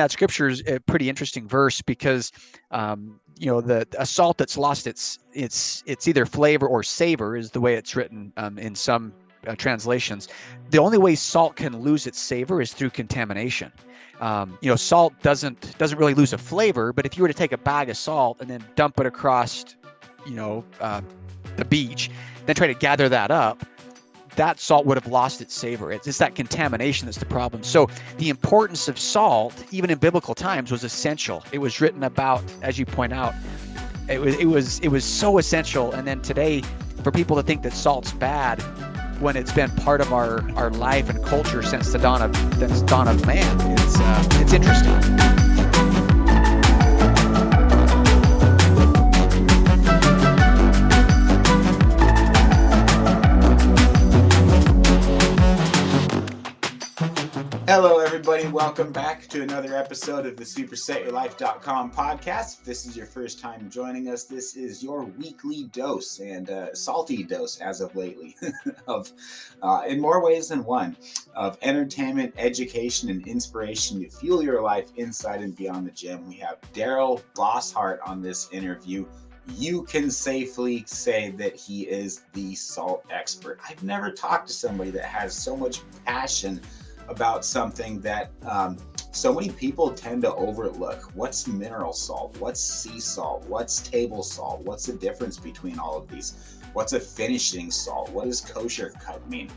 That scripture is a pretty interesting verse because, a salt that's lost its either flavor or savor is the way it's written in some translations. The only way salt can lose its savor is through contamination. Salt doesn't really lose a flavor, but if you were to take a bag of salt and then dump it across, the beach, then try to gather that up, that salt would have lost its savor. It's that contamination that's the problem. So the importance of salt, even in biblical times, was essential. It was written about, as you point out, it was so essential. And then today, for people to think that salt's bad when it's been part of our life and culture since the dawn of man, it's interesting. Hello, everybody. Welcome back to another episode of the SuperSetYourLife.com podcast. If this is your first time joining us, this is your weekly dose, and salty dose as of lately, of, in more ways than one, of entertainment, education, and inspiration to fuel your life inside and beyond the gym. We have Darryl Bosshardt on this interview. You can safely say that he is the salt expert. I've never talked to somebody that has so much passion about something that so many people tend to overlook. What's mineral salt? What's sea salt? What's table salt? What's the difference between all of these? What's a finishing salt? What does kosher cut mean?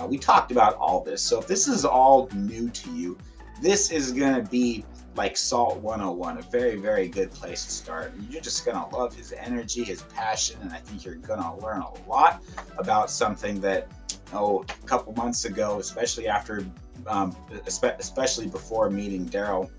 We talked about all this. So if this is all new to you, this is going to be like Salt 101, a very, very good place to start. You're just going to love his energy, his passion, and I think you're going to learn a lot about something that, a couple months ago, especially before meeting Darryl,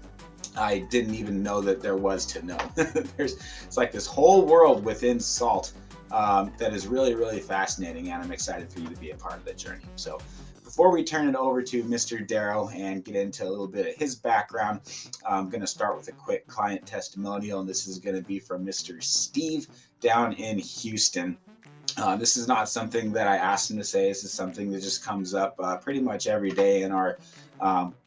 I didn't even know that there was to know. It's like this whole world within salt that is really, really fascinating, and I'm excited for you to be a part of that journey. So before we turn it over to Mr. Darryl and get into a little bit of his background, I'm going to start with a quick client testimonial, and this is going to be from Mr. Steve down in Houston. This is not something that I asked him to say. This is something that just comes up pretty much every day in our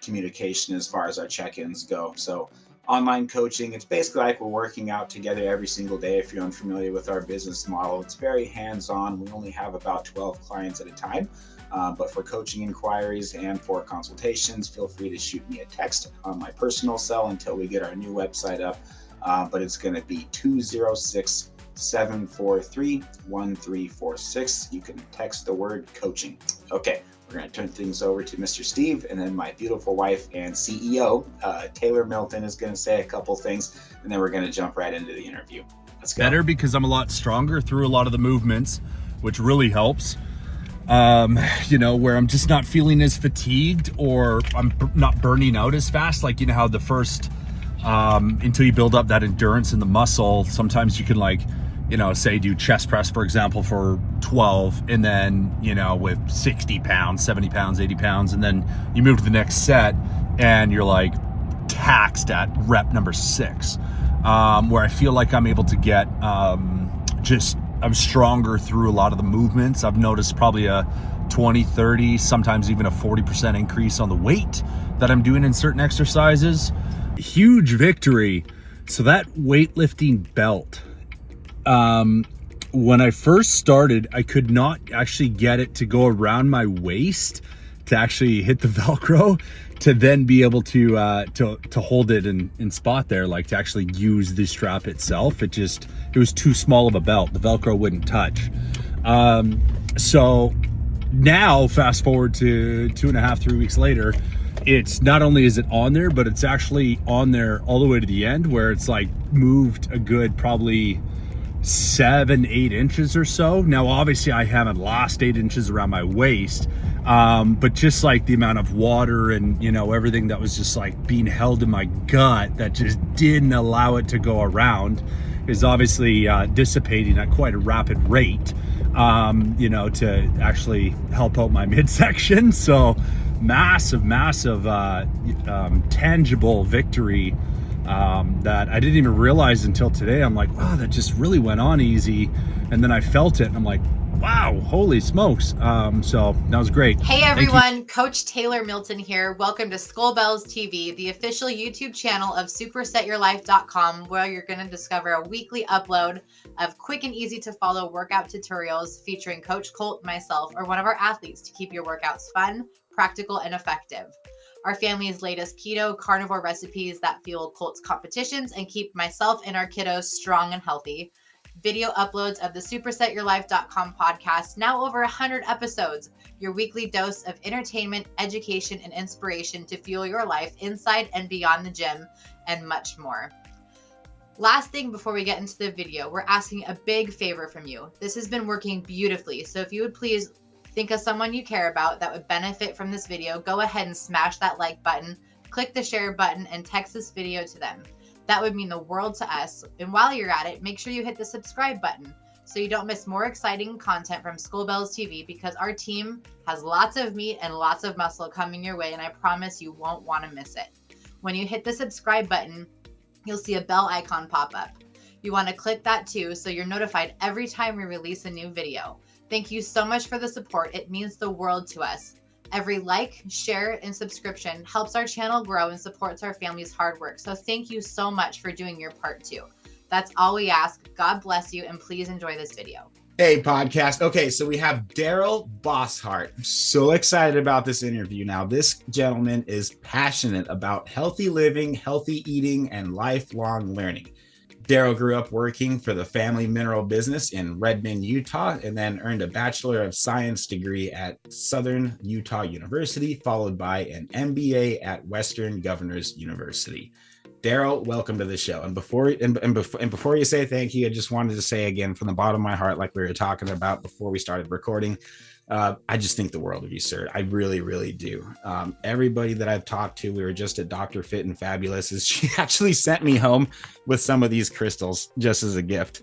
communication as far as our check-ins go. So online coaching, it's basically like we're working out together every single day. If you're unfamiliar with our business model, it's very hands-on. We only have about 12 clients at a time. But for coaching inquiries and for consultations, feel free to shoot me a text on my personal cell until we get our new website up. But it's going to be 206-743-1346. You can text the word coaching. Okay, we're going to turn things over to Mr. Steve, and then my beautiful wife and CEO, Taylor Milton, is going to say a couple things, and then we're going to jump right into the interview. Let's go. Better because I'm a lot stronger through a lot of the movements, which really helps. Where I'm just not feeling as fatigued, or I'm not burning out as fast. Like, how the first, until you build up that endurance in the muscle, sometimes you can say do chest press, for example, for 12, and then, with 60 pounds, 70 pounds, 80 pounds, and then you move to the next set and you're like taxed at rep number 6, where I feel like I'm able to get, I'm stronger through a lot of the movements. I've noticed probably a 20, 30, sometimes even a 40% increase on the weight that I'm doing in certain exercises. Huge victory. So that weightlifting belt, when I first started, I could not actually get it to go around my waist to actually hit the Velcro, to then be able to hold it in spot there, like to actually use the strap itself. It was too small of a belt. The Velcro wouldn't touch. So now fast forward to 2.5, 3 weeks later, it's not only is it on there, but it's actually on there all the way to the end, where it's like moved a good probably 7-8 inches or so. Now obviously I haven't lost 8 inches around my waist, but just like the amount of water and everything that was just like being held in my gut that just didn't allow it to go around is obviously dissipating at quite a rapid rate, to actually help out my midsection. So massive tangible victory that I didn't even realize until today. I'm like, wow, that just really went on easy. And then I felt it and I'm like, Wow, holy smokes. So that was great. Hey everyone, Coach Taylor Milton here. Welcome to Skull Bells TV, the official YouTube channel of supersetyourlife.com, where you're going to discover a weekly upload of quick and easy to follow workout tutorials featuring Coach Colt, myself, or one of our athletes to keep your workouts fun, practical, and effective. Our family's latest keto carnivore recipes that fuel Colt's competitions and keep myself and our kiddos strong and healthy. Video uploads of the supersetyourlife.com podcast, now over 100 episodes, your weekly dose of entertainment, education, and inspiration to fuel your life inside and beyond the gym, and much more. Last thing before we get into the video, we're asking a big favor from you. This has been working beautifully, so if you would please think of someone you care about that would benefit from this video, go ahead and smash that like button, click the share button, and text this video to them. That would mean the world to us. And while you're at it, make sure you hit the subscribe button so you don't miss more exciting content from Skull Bells TV, because our team has lots of meat and lots of muscle coming your way, and I promise you won't want to miss it. When you hit the subscribe button, you'll see a bell icon pop up. You want to click that too so you're notified every time we release a new video. Thank you so much for the support. It means the world to us. Every like, share, and subscription helps our channel grow and supports our family's hard work. So thank you so much for doing your part too. That's all we ask. God bless you, and please enjoy this video. Hey, podcast. Okay, so we have Darryl Bosshardt. I'm so excited about this interview now. This gentleman is passionate about healthy living, healthy eating, and lifelong learning. Darryl grew up working for the family mineral business in Redmond, Utah, and then earned a Bachelor of Science degree at Southern Utah University, followed by an MBA at Western Governors University. Darryl, welcome to the show. And before you say thank you, I just wanted to say again from the bottom of my heart, like we were talking about before we started recording, I just think the world of you, sir. I really, really do. Everybody that I've talked to, we were just at Dr. Fit and Fabulous, is she actually sent me home with some of these crystals just as a gift.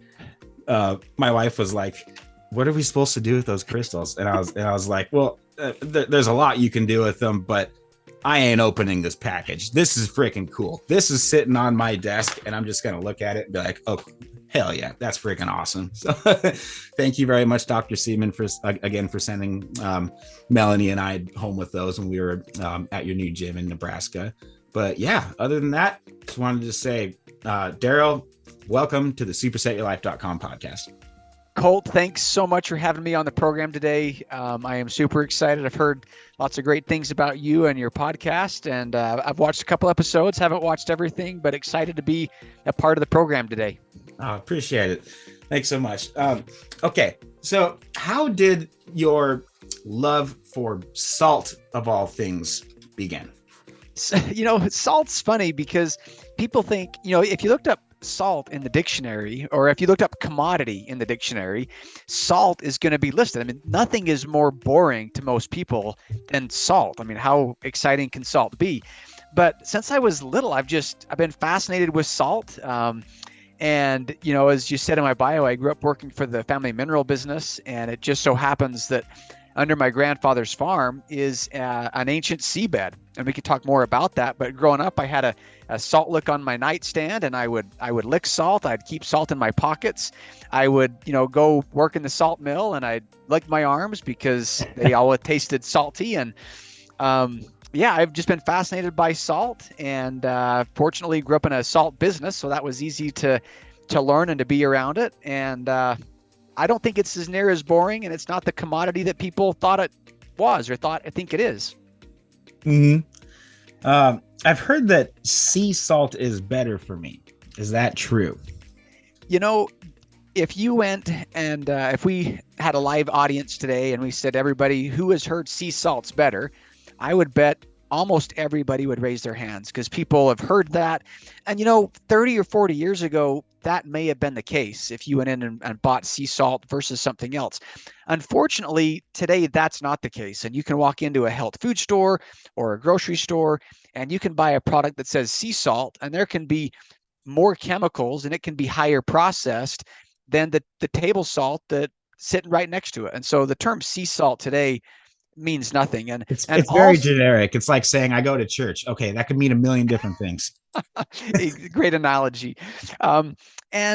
My wife was like, "What are we supposed to do with those crystals?" And I was like, "Well, there's a lot you can do with them, but I ain't opening this package. This is freaking cool. This is sitting on my desk, and I'm just gonna look at it and be like, oh." Hell yeah, that's freaking awesome. So thank you very much, Dr. Seaman, for sending Melanie and I home with those when we were at your new gym in Nebraska. But yeah, other than that, just wanted to say, Darryl, welcome to the supersetyourlife.com podcast. Colt, thanks so much for having me on the program today. I am super excited. I've heard lots of great things about you and your podcast, and I've watched a couple episodes, haven't watched everything, but excited to be a part of the program today. Oh, appreciate it. Thanks so much. Okay, so how did your love for salt, of all things, begin? So, salt's funny because people think, if you looked up salt in the dictionary, or if you looked up commodity in the dictionary, salt is going to be listed. I mean, nothing is more boring to most people than salt. I mean, how exciting can salt be? But since I was little, I've been fascinated with salt. And, as you said in my bio, I grew up working for the family mineral business, and it just so happens that under my grandfather's farm is an ancient seabed, and we could talk more about that. But growing up, I had a salt lick on my nightstand, and I would lick salt. I'd keep salt in my pockets. I would, go work in the salt mill, and I'd lick my arms because they all tasted salty. And yeah, I've just been fascinated by salt, and fortunately grew up in a salt business, so that was easy to learn and to be around it. And I don't think it's as near as boring, and it's not the commodity that people thought it was or I think it is. Mm-hmm. I've heard that sea salt is better for me. Is that true? If you went and if we had a live audience today and we said, everybody who has heard sea salt's better, I would bet almost everybody would raise their hands, because people have heard that. And 30 or 40 years ago, that may have been the case if you went in and bought sea salt versus something else. Unfortunately, today that's not the case. And you can walk into a health food store or a grocery store, and you can buy a product that says sea salt, and there can be more chemicals and it can be higher processed than the table salt that's sitting right next to it. And so the term sea salt today means nothing. And it's very generic. It's like saying I go to church. Okay, that could mean a million different things. Great analogy. And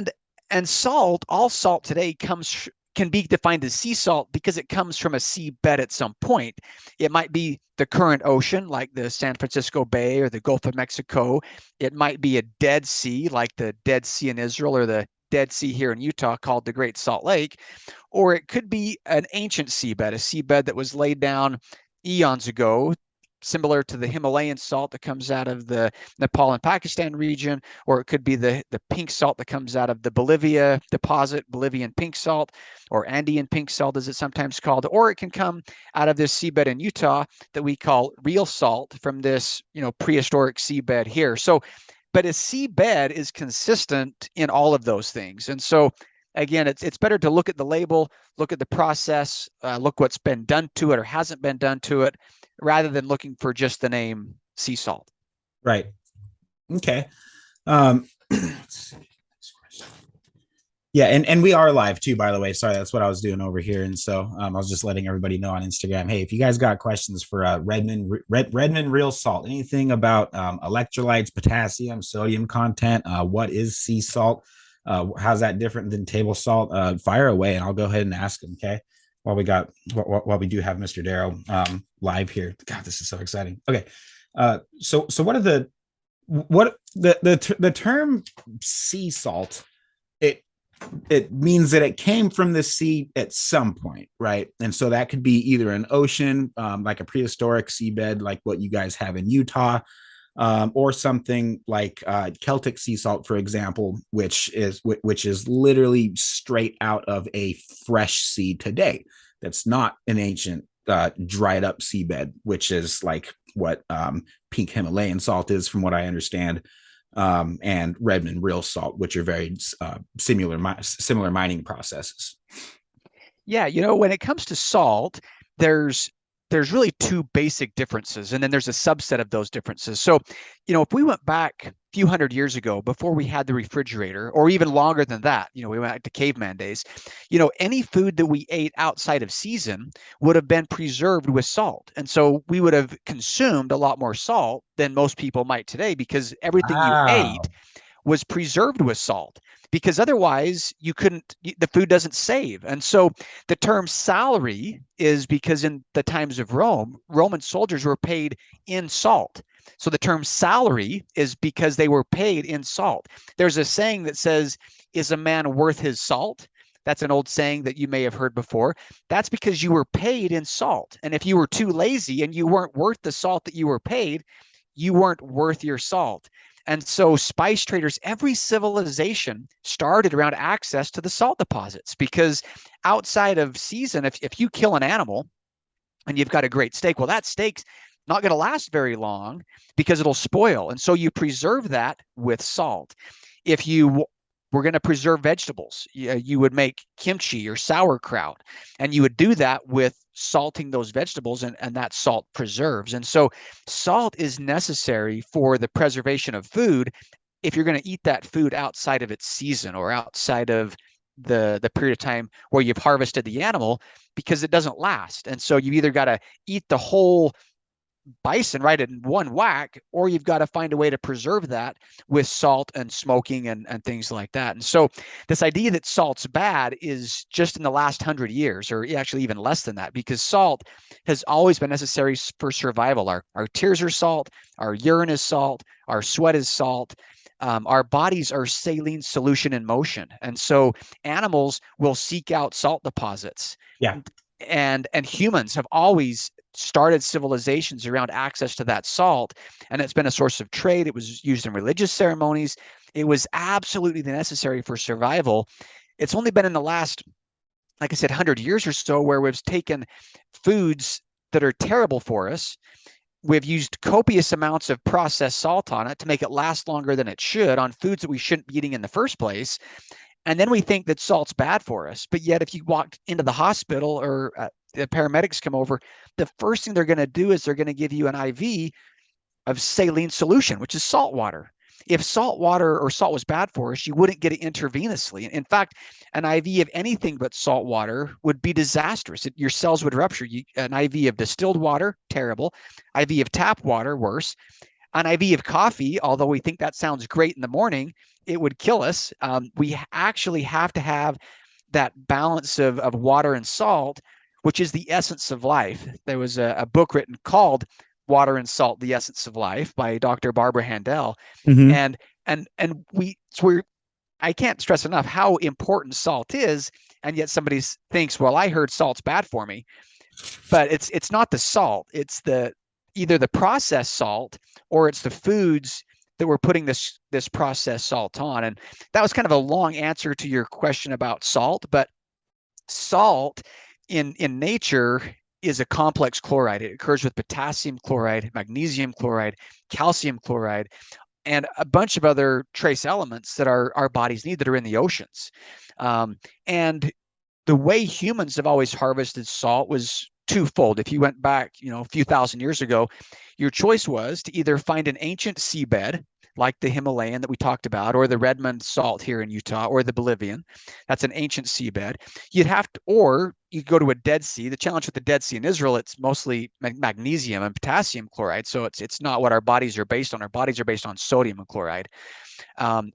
salt, all salt today comes can be defined as sea salt because it comes from a seabed at some point. It might be the current ocean, like the San Francisco Bay or the Gulf of Mexico. It might be a dead sea, like the Dead Sea in Israel or the Dead Sea here in Utah called the Great Salt Lake. Or it could be an ancient seabed, a seabed that was laid down eons ago, similar to the Himalayan salt that comes out of the Nepal and Pakistan region, or it could be the pink salt that comes out of the Bolivia deposit, Bolivian pink salt, or Andean pink salt, as it's sometimes called, or it can come out of this seabed in Utah that we call real salt from this, prehistoric seabed here. So, but a seabed is consistent in all of those things. And so, again, it's better to look at the label, look at the process, look what's been done to it or hasn't been done to it, rather than looking for just the name sea salt. Right. Okay. Yeah, and we are live too, by the way. Sorry, that's what I was doing over here. And so I was just letting everybody know on Instagram. Hey, if you guys got questions for Redmond Real Salt, anything about electrolytes, potassium, sodium content, what is sea salt? How's that different than table salt? Fire away, and I'll go ahead and ask them. Okay. While we do have Mr. Darryl live here. God, this is so exciting. Okay. So what are the term sea salt, it means that it came from the sea at some point, right? And so that could be either an ocean, like a prehistoric seabed, like what you guys have in Utah, or something like Celtic sea salt, for example, which is literally straight out of a fresh sea today. That's not an ancient dried up seabed, which is like what pink Himalayan salt is, from what I understand, and Redmond Real Salt, which are very similar mining processes. Yeah, when it comes to salt, there's really two basic differences, and then there's a subset of those differences. So, if we went back a few hundred years ago, before we had the refrigerator, or even longer than that, we went back to caveman days, any food that we ate outside of season would have been preserved with salt. And so we would have consumed a lot more salt than most people might today, because everything you ate was preserved with salt, because otherwise the food doesn't save. And so the term salary is because in the times of Roman soldiers were paid in salt. So the term salary is because they were paid in salt. There's a saying that says, "Is a man worth his salt?" That's an old saying that you may have heard before. That's because you were paid in salt. And if you were too lazy and you weren't worth the salt that you were paid, you weren't worth your salt. And so spice traders, every civilization started around access to the salt deposits, because outside of season, if you kill an animal and you've got a great steak, well, that steak's not going to last very long because it'll spoil. And so you preserve that with salt. If you were going to preserve vegetables, you would make kimchi or sauerkraut, and you would do that with salting those vegetables, and that salt preserves. And so salt is necessary for the preservation of food if you're going to eat that food outside of its season or outside of the period of time where you've harvested the animal, because it doesn't last. And so you either got to eat the whole bison right in one whack, or you've got to find a way to preserve that with salt and smoking and things like that. And so this idea that salt's bad is just in the last 100 years, or actually even less than that, because salt has always been necessary for survival. Our tears are salt, our urine is salt, our sweat is salt. Our bodies are saline solution in motion. And so animals will seek out salt deposits. Yeah. And humans have always started civilizations around access to that salt, and it's been a source of trade. It was used in religious ceremonies. It was absolutely necessary for survival. It's only been in the last, like I said, 100 years or so, where we've taken foods that are terrible for us. We've used copious amounts of processed salt on it to make it last longer than it should on foods that we shouldn't be eating in the first place. And then we think that salt's bad for us. But yet, if you walk into the hospital or the paramedics come over, the first thing they're going to do is they're going to give you an IV of saline solution, which is salt water. If salt water or salt was bad for us, you wouldn't get it intravenously. In fact, an IV of anything but salt water would be disastrous. Your cells would rupture. An IV of distilled water, terrible. IV of tap water, worse. An IV of coffee, although we think that sounds great in the morning, it would kill us. We actually have to have that balance of water and salt, which is the essence of life. There was a book written called Water and Salt, The Essence of Life by Dr. Barbara Handel. Mm-hmm. And we're I can't stress enough how important salt is, and yet somebody thinks, well, I heard salt's bad for me. But it's not the salt. It's either the processed salt or it's the foods that we're putting this processed salt on. And that was kind of a long answer to your question about salt, but salt in nature is a complex chloride. It occurs with potassium chloride, magnesium chloride, calcium chloride, and a bunch of other trace elements that our bodies need that are in the oceans. And the way humans have always harvested salt was twofold. If you went back, a few thousand years ago, your choice was to either find an ancient seabed like the Himalayan that we talked about, or the Redmond Salt here in Utah, or the Bolivian. That's an ancient seabed. Or you go to a Dead Sea. The challenge with the Dead Sea in Israel, it's mostly magnesium and potassium chloride. So it's not what our bodies are based on. Our bodies are based on sodium and chloride.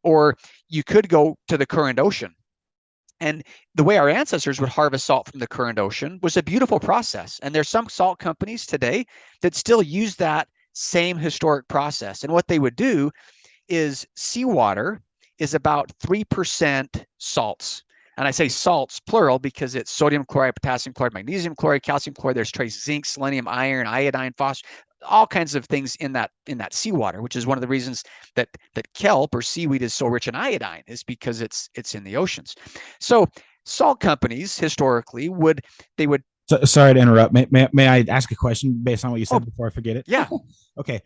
Or you could go to the current ocean. And the way our ancestors would harvest salt from the current ocean was a beautiful process. And there's some salt companies today that still use that same historic process. And what they would do is seawater is about 3% salts. And I say salts plural because it's sodium chloride, potassium chloride, magnesium chloride, calcium chloride. There's trace zinc, selenium, iron, iodine, phosphorus, all kinds of things in that seawater, which is one of the reasons that kelp or seaweed is so rich in iodine, is because it's in the oceans. So salt companies historically would. Sorry to interrupt. May I ask a question based on what you said before I forget it? Yeah. Okay.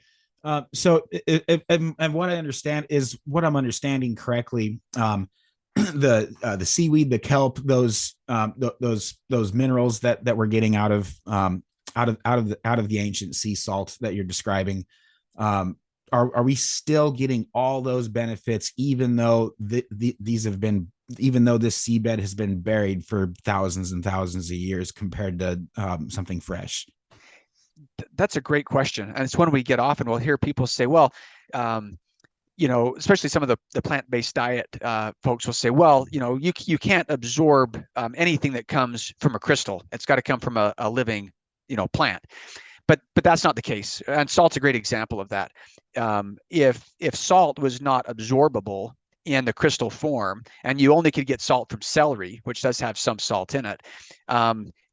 So and what I understand is, what I'm understanding correctly, the seaweed, the kelp, those minerals that we're getting out of the ancient sea salt that you're describing, are we still getting all those benefits, even though even though this seabed has been buried for thousands and thousands of years compared to something fresh? That's a great question. And it's one we get often. We'll hear people say, well, especially some of the plant-based diet folks will say, well, you can't absorb anything that comes from a crystal. It's got to come from a living, plant. But that's not the case. And salt's a great example of that. If salt was not absorbable in the crystal form, and you only could get salt from celery, which does have some salt in it,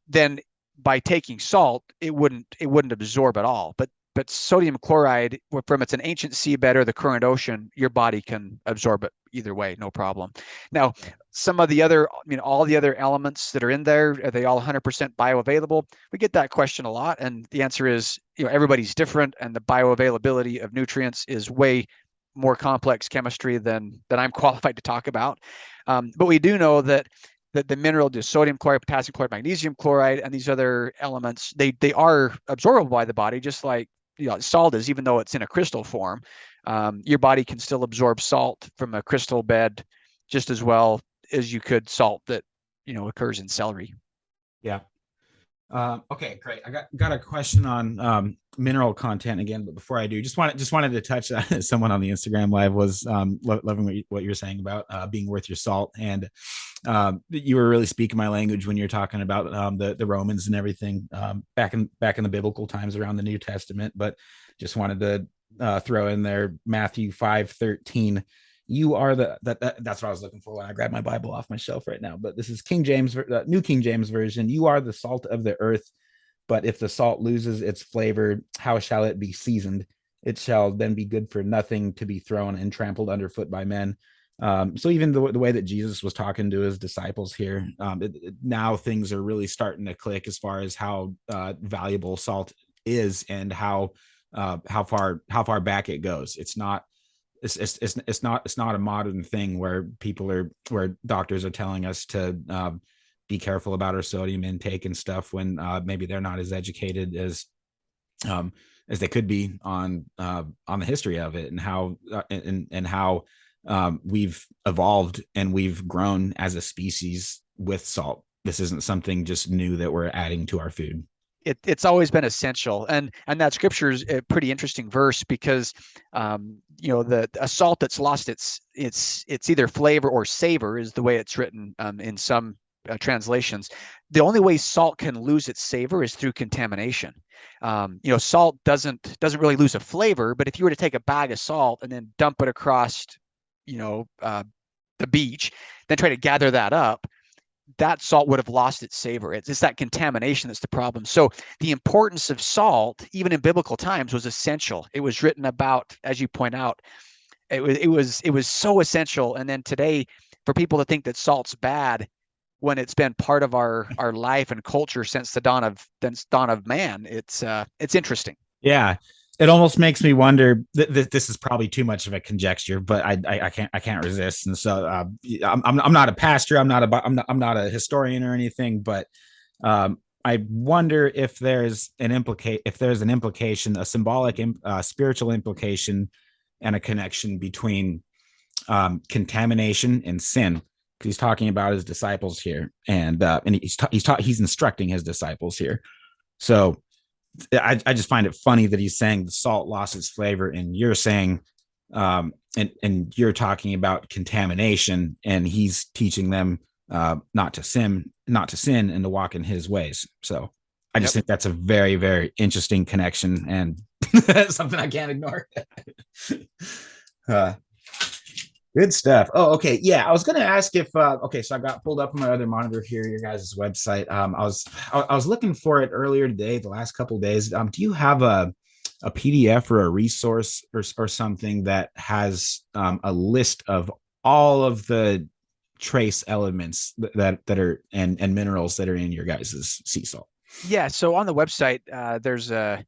then by taking salt, it wouldn't absorb at all. But sodium chloride, from it's an ancient seabed or the current ocean, your body can absorb it either way, no problem. Now, some of the other, all the other elements that are in there, are they all 100% bioavailable? We get that question a lot, and the answer is, everybody's different, and the bioavailability of nutrients is way more complex chemistry than I'm qualified to talk about. But we do know that the mineral, the sodium chloride, potassium chloride, magnesium chloride, and these other elements, they are absorbable by the body, just like salt is, even though it's in a crystal form. Your body can still absorb salt from a crystal bed just as well as you could salt that occurs in celery. Yeah. Okay, great. I got a question on mineral content again, but before I do, just wanted to touch someone on the Instagram live was loving what you're saying about being worth your salt, and you were really speaking my language when you're talking about the Romans and everything back in the biblical times around the New Testament. But just wanted to throw in there Matthew 5:13. You are that's what I was looking for when I grabbed my Bible off my shelf right now. But this is King James, New King James Version. You are the salt of the earth, but if the salt loses its flavor, how shall it be seasoned? It shall then be good for nothing, to be thrown and trampled underfoot by men. So even the way that Jesus was talking to his disciples here, now things are really starting to click as far as how valuable salt is and how far back it goes. It's not a modern thing where doctors are telling us to be careful about our sodium intake and stuff when maybe they're not as educated as they could be on the history of it and how we've evolved and we've grown as a species with salt. This isn't something just new that we're adding to our food. It's always been essential, and that scripture is a pretty interesting verse because a salt that's lost its either flavor or savor is the way it's written in some translations. The only way salt can lose its savor is through contamination. Salt doesn't really lose a flavor, but if you were to take a bag of salt and then dump it across, the beach, then try to gather that up, that salt would have lost its savor. It's that contamination that's the problem. So the importance of salt, even in biblical times, was essential. It was written about, as you point out, it was so essential. And then today, for people to think that salt's bad when it's been part of our life and culture since the dawn of man, it's interesting. Yeah, it almost makes me wonder. This is probably too much of a conjecture, but I can't resist. And so I'm not a pastor. I'm not a historian or anything, but I wonder if there's an implication, a symbolic, spiritual implication, and a connection between contamination and sin. He's talking about his disciples here, and he's instructing his disciples here. So I just find it funny that he's saying the salt lost its flavor, and you're saying, and you're talking about contamination, and he's teaching them not to sin, and to walk in his ways. So I just think that's a very, very interesting connection, and something I can't ignore. Good stuff. Oh, okay. Yeah, I was going to ask if okay, so I've got pulled up on my other monitor here your guys' website. I was looking for it earlier today, the last couple of days. Do you have a PDF or a resource or something that has a list of all of the trace elements that are and minerals that are in your guys' sea salt? Yeah. So on the website, there's a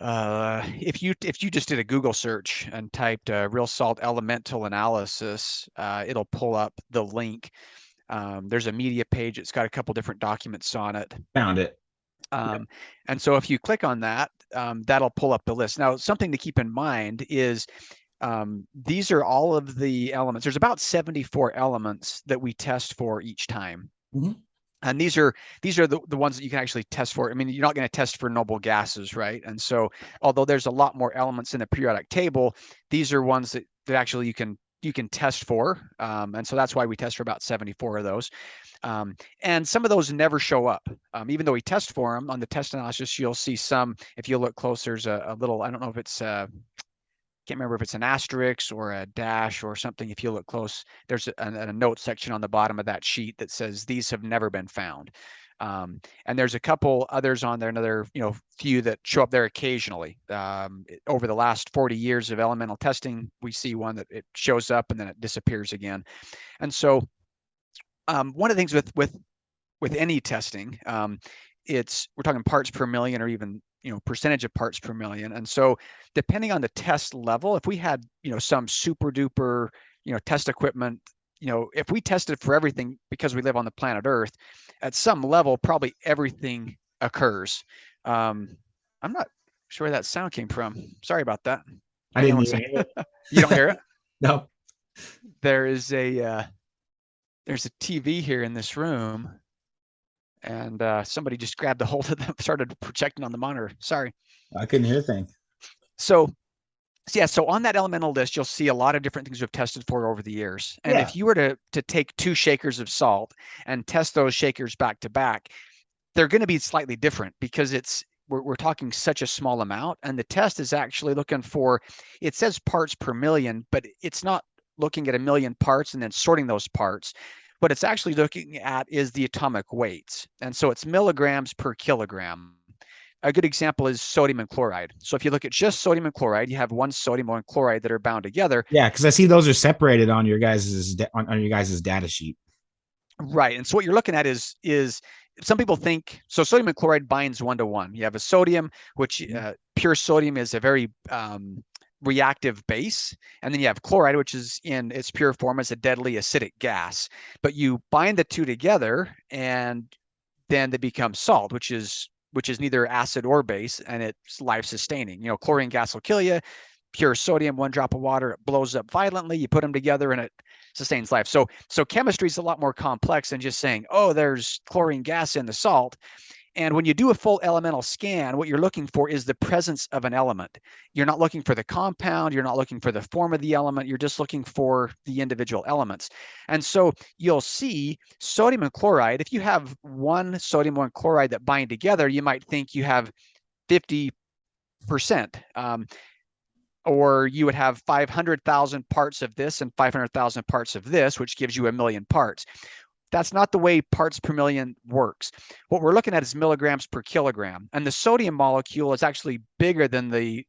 if you just did a Google search and typed real salt elemental analysis, it'll pull up the link. There's a media page. It's got a couple different documents on it. Found it. And so if you click on that, that'll pull up the list. Now, something to keep in mind is these are all of the elements. There's about 74 elements that we test for each time. Mm-hmm. And these are the ones that you can actually test for. I mean, you're not going to test for noble gases, right? And so, although there's a lot more elements in the periodic table, these are ones that actually you can test for. And so that's why we test for about 74 of those. And some of those never show up. Even though we test for them on the test analysis, you'll see some. If you look close, there's a little. I don't know if it's. Can't remember if it's an asterisk or a dash or something. If you look close, there's a note section on the bottom of that sheet that says these have never been found. And there's a couple others on there, another few that show up there occasionally. Over the last 40 years of elemental testing, we see one that it shows up and then it disappears again. And so one of the things with any testing, we're talking parts per million or even percentage of parts per million. And so depending on the test level, if we had, some super duper, test equipment, if we tested for everything because we live on the planet Earth, at some level, probably everything occurs. I'm not sure where that sound came from. Sorry about that. I didn't hear it. You don't hear it? No. There's a TV here in this room. And somebody just grabbed a hold of them, started projecting on the monitor. Sorry. I couldn't hear a thing. So on that elemental list, you'll see a lot of different things we've tested for over the years. And if you were to take 2 shakers of salt and test those shakers back to back, they're going to be slightly different because we're talking such a small amount. And the test is actually looking for, it says parts per million, but it's not looking at a million parts and then sorting those parts. What it's actually looking at is the atomic weights. And so it's milligrams per kilogram. A good example is sodium and chloride. So if you look at just sodium and chloride, you have 1 sodium, 1 chloride that are bound together. Yeah, because I see those are separated on your guys' data sheet. Right. And so what you're looking at is some people think, so sodium and chloride binds 1-to-1. You have a sodium, which pure sodium is a very reactive base, and then you have chloride, which is in its pure form as a deadly acidic gas. But you bind the two together and then they become salt, which is neither acid or base, and it's life sustaining. Chlorine gas will kill you. Pure sodium, 1 drop of water, it blows up violently. You put them together and it sustains life. So chemistry is a lot more complex than just saying, oh, there's chlorine gas in the salt. And when you do a full elemental scan, what you're looking for is the presence of an element. You're not looking for the compound. You're not looking for the form of the element. You're just looking for the individual elements. And so you'll see sodium and chloride. If you have one sodium, one chloride that bind together, you might think you have 50%. Or you would have 500,000 parts of this and 500,000 parts of this, which gives you 1,000,000 parts. That's not the way parts per million works. What we're looking at is milligrams per kilogram. And the sodium molecule is actually bigger than the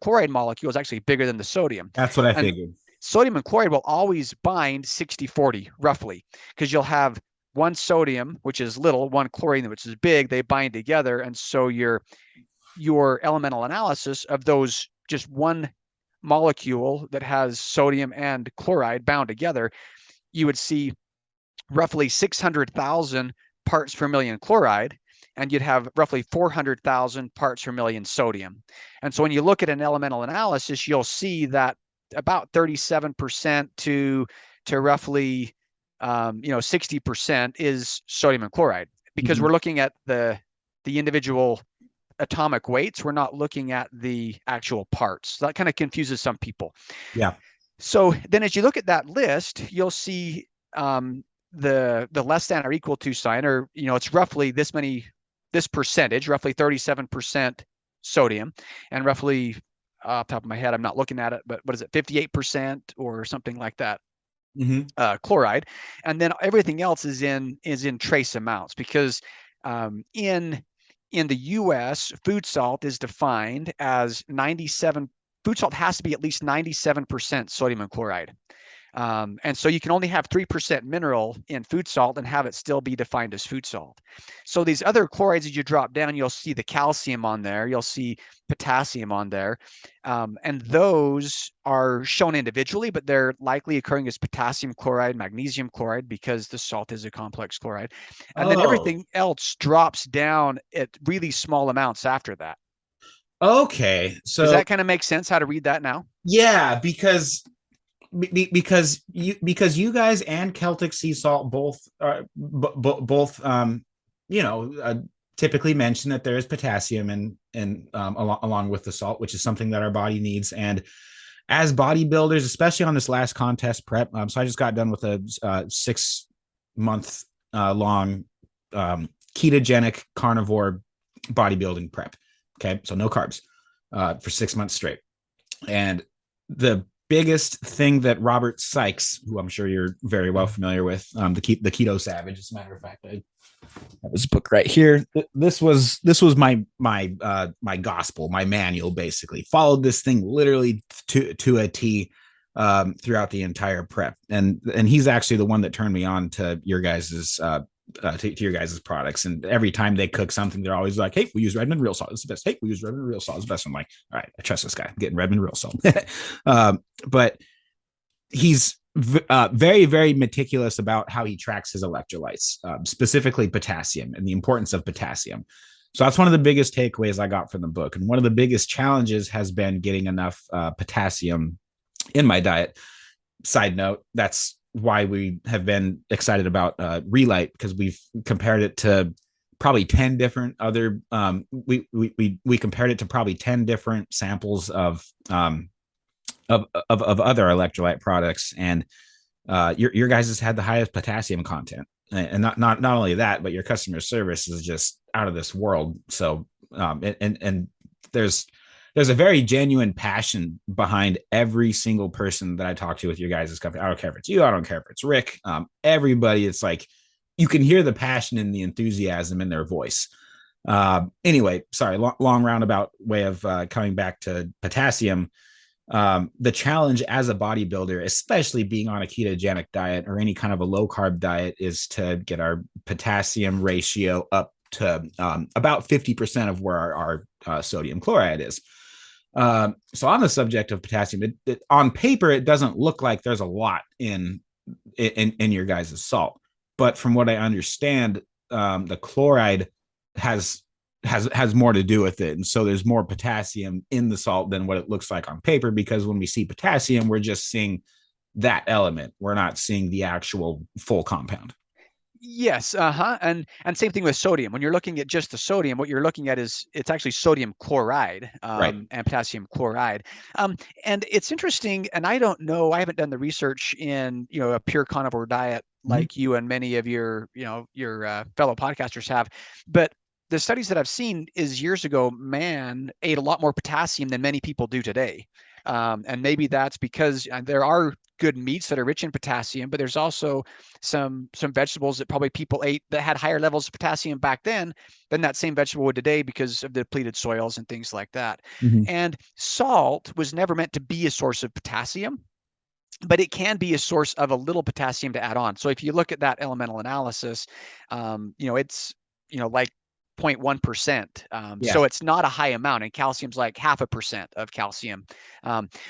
chloride molecule is actually bigger than the sodium. That's what I figured. Sodium and chloride will always bind 60-40 roughly, because you'll have one sodium, which is little, one chlorine, which is big. They bind together. And so your elemental analysis of those, just one molecule that has sodium and chloride bound together, you would see roughly 600,000 parts per million chloride, and you'd have roughly 400,000 parts per million sodium. And so when you look at an elemental analysis, you'll see that about 37% to roughly 60% is sodium and chloride, because we're looking at the individual atomic weights. We're not looking at the actual parts. So that kind of confuses some people. Yeah. So then as you look at that list, you'll see the less than or equal to sign, or it's roughly this percentage, roughly 37% sodium, and roughly off the top of my head, I'm not looking at it, but what is it, 58% or something like that, chloride. And then everything else is in trace amounts, because in the US, food salt is defined as 97. Food salt has to be at least 97% sodium and chloride. And so you can only have 3% mineral in food salt and have it still be defined as food salt. So these other chlorides, as you drop down, you'll see the calcium on there, you'll see potassium on there. And those are shown individually, but they're likely occurring as potassium chloride, magnesium chloride, because the salt is a complex chloride. And then everything else drops down at really small amounts after that. Okay. So does that kind of make sense how to read that now? Yeah, because you guys and Celtic Sea Salt both typically mention that there is potassium in along with the salt, which is something that our body needs. And as bodybuilders, especially on this last contest prep, so I just got done with a 6-month long ketogenic carnivore bodybuilding prep. Okay, so no carbs for 6 months straight. And the biggest thing that Robert Sykes, who I'm sure you're very well familiar with, the Keto Savage, as a matter of fact, I have this book right here. This was my gospel, my manual. Basically, followed this thing literally to a T throughout the entire prep, and he's actually the one that turned me on to your guys's to your guys' products. And every time they cook something, they're always like, hey, we use Redmond Real Salt, it's the best. Hey, we use Redmond Real Salt, it's the best. I'm like, all right, I trust this guy. I'm getting Redmond Real Salt. But he's very, very meticulous about how he tracks his electrolytes, specifically potassium and the importance of potassium. So that's one of the biggest takeaways I got from the book. And one of the biggest challenges has been getting enough potassium in my diet. Side note, that's why we have been excited about Relight, because we've compared it to probably 10 different other we compared it to probably 10 different samples of other electrolyte products, and your guys has had the highest potassium content, and not only that, but your customer service is just out of this world. So and there's a very genuine passion behind every single person that I talk to with your guys' company. I don't care if it's you, I don't care if it's Rick, everybody. It's like you can hear the passion and the enthusiasm in their voice. Anyway, sorry, long roundabout way of coming back to potassium. The challenge as a bodybuilder, especially being on a ketogenic diet or any kind of a low carb diet, is to get our potassium ratio up to about 50% of where our sodium chloride is. So on the subject of potassium, on paper, it doesn't look like there's a lot in your guys' salt, but from what I understand, the chloride has more to do with it. And so there's more potassium in the salt than what it looks like on paper, because when we see potassium, we're just seeing that element. We're not seeing the actual full compound. Yes, and same thing with sodium. When you're looking at just the sodium, what you're looking at is it's actually sodium chloride Right. and potassium chloride. And it's interesting, and I don't know, I haven't done the research in a pure carnivore diet Mhm. like you and many of your fellow podcasters have, but the studies that I've seen is years ago, man ate a lot more potassium than many people do today. And maybe that's because there are good meats that are rich in potassium, but there's also some vegetables that probably people ate that had higher levels of potassium back then than that same vegetable would today because of the depleted soils and things like that. Mhm. And salt was never meant to be a source of potassium, but it can be a source of a little potassium to add on. So if you look at that elemental analysis, it's like 0.1%. Yeah. So it's not a high amount, and calcium's like 0.5% of calcium,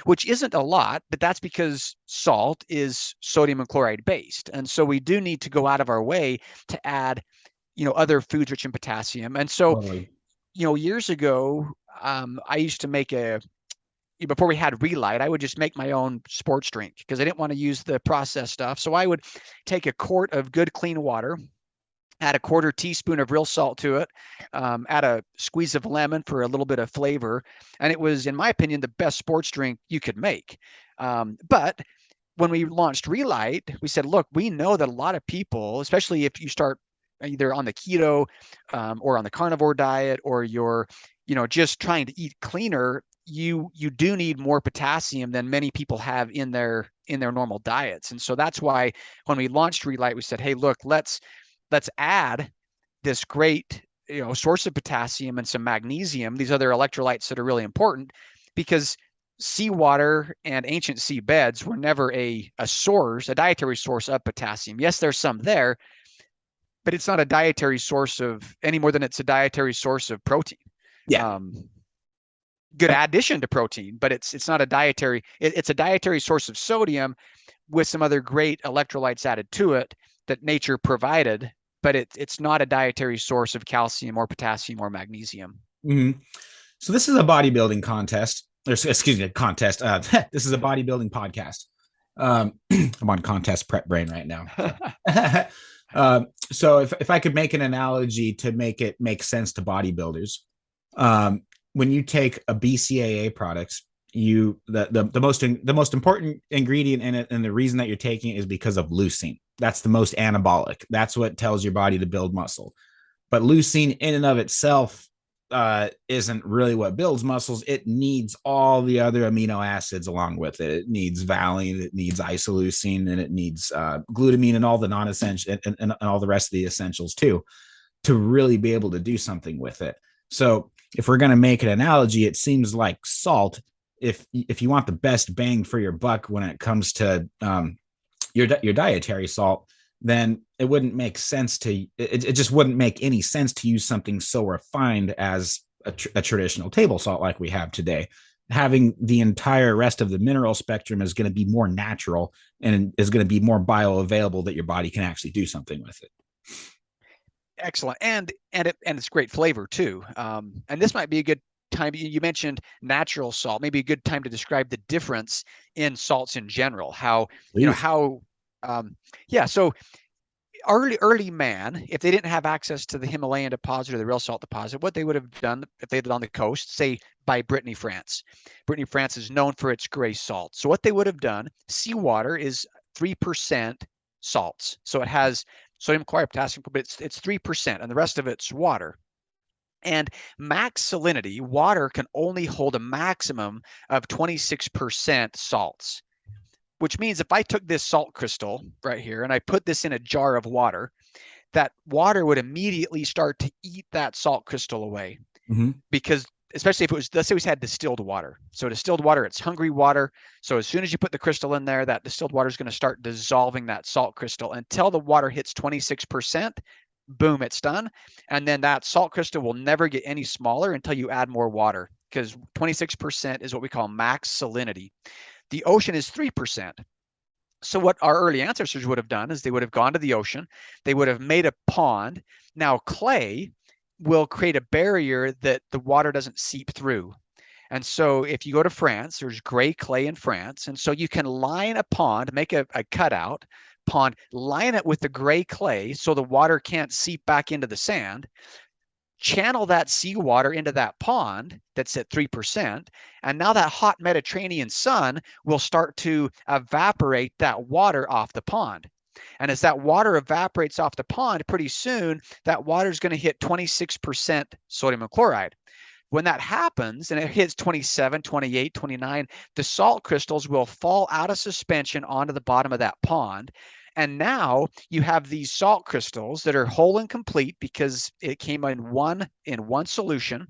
which isn't a lot, but that's because salt is sodium and chloride based. And so we do need to go out of our way to add, other foods rich in potassium. And so, Totally. years ago, I used to make before we had Relight, I would just make my own sports drink because I didn't want to use the processed stuff. So I would take a quart of good clean water, add a quarter teaspoon of real salt to it, add a squeeze of lemon for a little bit of flavor. And it was, in my opinion, the best sports drink you could make. But when we launched Relight, we said, look, we know that a lot of people, especially if you start either on the keto or on the carnivore diet, or you're, just trying to eat cleaner, you do need more potassium than many people have in their normal diets. And so that's why when we launched Relight, we said, hey, look, let's add this great source of potassium and some magnesium, these other electrolytes that are really important, because seawater and ancient sea beds were never a dietary source of potassium. Yes, there's some there, but it's not a dietary source of any more than it's a dietary source of protein. Yeah. Good addition to protein, but it's not a dietary. It's a dietary source of sodium with some other great electrolytes added to it that nature provided, but it's not a dietary source of calcium or potassium or magnesium. Mhm. So this is a bodybuilding contest. Excuse me, contest. This is a bodybuilding podcast. I'm on contest prep brain right now. So if I could make an analogy to make it make sense to bodybuilders, when you take a BCAA product, the most important ingredient in it, and the reason that you're taking it is because of leucine. That's the most anabolic. That's what tells your body to build muscle. But leucine in and of itself isn't really what builds muscles. It needs all the other amino acids along with it. It needs valine, it needs isoleucine, and it needs glutamine and all the non-essential and all the rest of the essentials too, to really be able to do something with it. So if we're going to make an analogy, it seems like salt, if you want the best bang for your buck when it comes to your dietary salt, then it wouldn't make sense to it just wouldn't make any sense to use something so refined as a traditional table salt like we have today. Having the entire rest of the mineral spectrum is going to be more natural and is going to be more bioavailable, that your body can actually do something with it. Excellent, and it's great flavor too. And this might be a good time. You mentioned natural salt, maybe a good time to describe the difference in salts in general. How So early man, if they didn't have access to the Himalayan deposit or the real salt deposit, what they would have done if they lived on the coast, say by Brittany, France. Brittany, France is known for its gray salt. So what they would have done, seawater is 3% salts. So it has sodium chloride, potassium, but it's 3%, and the rest of it's water. And max salinity, water can only hold a maximum of 26% salts, which means if I took this salt crystal right here and I put this in a jar of water, that water would immediately start to eat that salt crystal away. Mm-hmm. Because especially if it was, let's say we had distilled water. So distilled water, it's hungry water. So as soon as you put the crystal in there, that distilled water is going to start dissolving that salt crystal until the water hits 26%. Boom, it's done. And then that salt crystal will never get any smaller until you add more water, because 26% is what we call max salinity. The ocean is 3%. So what our early ancestors would have done is they would have gone to the ocean. They would have made a pond. Now clay will create a barrier that the water doesn't seep through. And so if you go to France, there's gray clay in France. And so you can line a pond, make a cutout, pond, line it with the gray clay so the water can't seep back into the sand, channel that seawater into that pond that's at 3%. And now that hot Mediterranean sun will start to evaporate that water off the pond. And as that water evaporates off the pond, pretty soon that water is going to hit 26% sodium chloride. When that happens and it hits 27, 28, 29, the salt crystals will fall out of suspension onto the bottom of that pond. And now you have these salt crystals that are whole and complete because it came in one solution.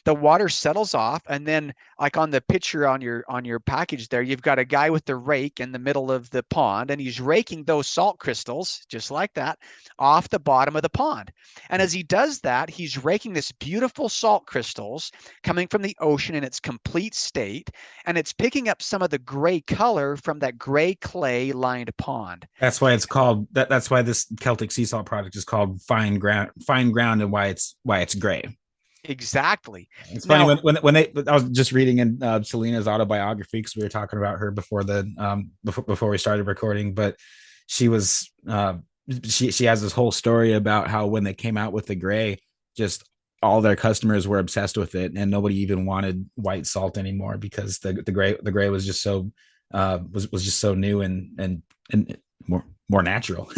The water settles off, and then like on the picture on your package there, you've got a guy with the rake in the middle of the pond, and he's raking those salt crystals just like that off the bottom of the pond. And as he does that, he's raking this beautiful salt crystals coming from the ocean in its complete state, and it's picking up some of the gray color from that gray clay lined pond. That's why it's called that. That's why this Celtic Sea Salt product is called fine ground, and why it's gray. Exactly. It's funny when they. I was just reading in Selena's autobiography because we were talking about her before before we started recording. But she was she has this whole story about how when they came out with the gray, just all their customers were obsessed with it, and nobody even wanted white salt anymore because the gray was just so was just so new and more natural.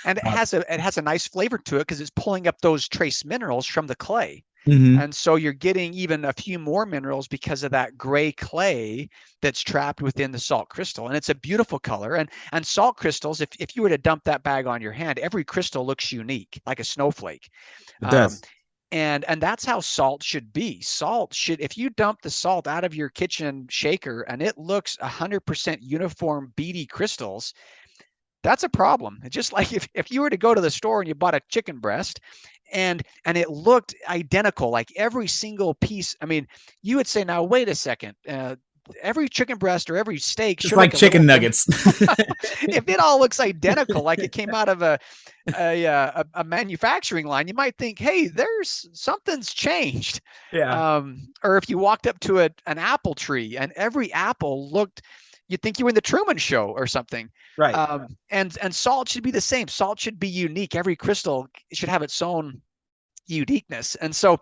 And it has a nice flavor to it because it's pulling up those trace minerals from the clay. Mm-hmm. And so you're getting even a few more minerals because of that gray clay that's trapped within the salt crystal. And it's a beautiful color. And salt crystals, if you were to dump that bag on your hand, every crystal looks unique, like a snowflake. It does. And that's how salt should be. Salt should, if you dump the salt out of your kitchen shaker and it looks 100% uniform beady crystals, that's a problem. It's just like if you were to go to the store and you bought a chicken breast and it looked identical, like every single piece. I mean, you would say, now, wait a second. Every chicken breast or every steak should like chicken nuggets. If it all looks identical, like it came out of a manufacturing line, you might think, hey, something's changed. Yeah. Or if you walked up to an apple tree and every apple looked, you'd think you were in the Truman Show or something. Right. And salt should be the same. Salt should be unique. Every crystal should have its own uniqueness. And so